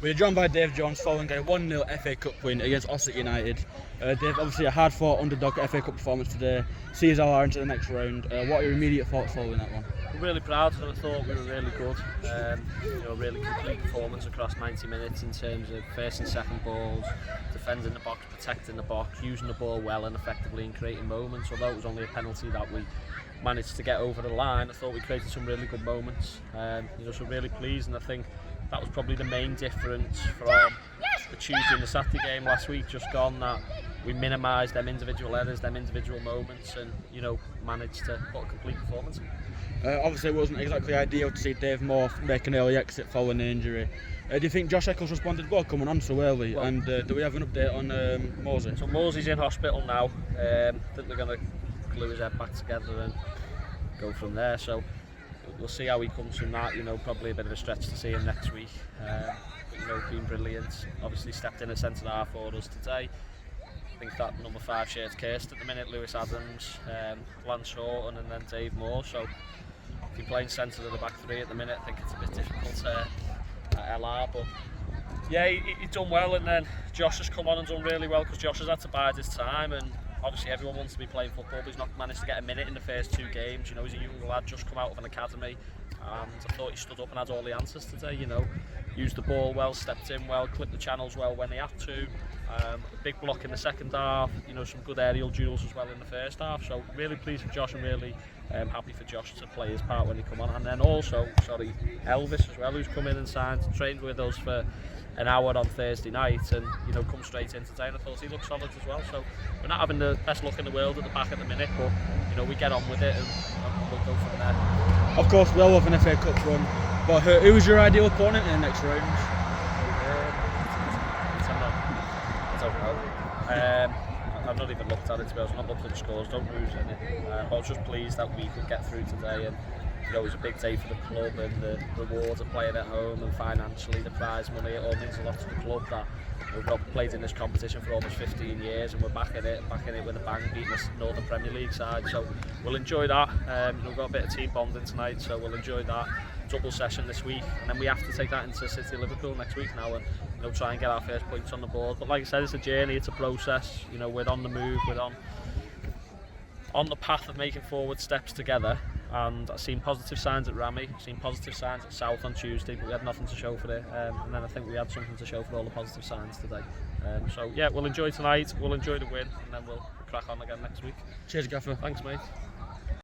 We're joined by Dave Jones following a 1-0 FA Cup win against Ossett United. Dave, obviously a hard-fought underdog FA Cup performance today. Sees our into the next round. What are your immediate thoughts following that one? We're really proud. I thought we were really good. Really complete performance across 90 minutes in terms of first and second balls, defending the box, protecting the box, using the ball well and effectively and creating moments. Although it was only a penalty that we managed to get over the line, I thought we created some really good moments. So really pleased, and I think that was probably the main difference from the Tuesday and the Saturday game last week just gone, that we minimised them individual errors, them individual moments, and managed to put a complete performance in. Obviously it wasn't exactly ideal to see Dave Moore make an early exit following the injury. Do you think Josh Eccles responded well coming on so early? Well, and do we have an update on Morsey? So Morsey's in hospital now. I think they're going to glue his head back together and go from there. So we'll see how he comes from that. Probably a bit of a stretch to see him next week. But been brilliant. Obviously stepped in a centre half for us today. I think that number 5 shares Kirst at the minute, Lewis Adams, Lance Horton and then Dave Moore. So if you're playing centre of the back 3 at the minute, I think it's a bit difficult at LR. But yeah, he's done well, and then Josh has come on and done really well because Josh has had to bide his time, and obviously everyone wants to be playing football, but he's not managed to get a minute in the first 2 games. He's a young lad just come out of an academy, and I thought he stood up and had all the answers today. Used the ball well, stepped in well, clipped the channels well when he had to. A big block in the second half, some good aerial duels as well in the first half. So really pleased for Josh and really happy for Josh to play his part when he come on. And then also, Elvis as well, who's come in and trained with us for an hour on Thursday night and come straight in today, and I thought he looked solid as well. So we're not having the best luck in the world at the back at the minute, but we get on with it and we'll go from there. Of course, we all love an FA Cup run, but who was your ideal opponent in the next round? I've not even looked at it, to be honest. I've not looked at the scores, don't lose any. I was just pleased that we could get through today, and it was a big day for the club, and the rewards of playing at home and financially the prize money, it all means a lot to the club that we've not played in this competition for almost 15 years and we're back in it with a bang, beating the Northern Premier League side. So we'll enjoy that. We've got a bit of team bonding tonight, so we'll enjoy that. Double session this week, and then we have to take that into City Liverpool next week now and try and get our first points on the board. But like I said, it's a journey, it's a process. We're on the move, we're on the path of making forward steps together, and I've seen positive signs at Rami, I've seen positive signs at South on Tuesday, but we had nothing to show for it, and then I think we had something to show for all the positive signs today. So yeah, we'll enjoy tonight, we'll enjoy the win, and then we'll crack on again next week. Cheers, Gaffer. Thanks, mate.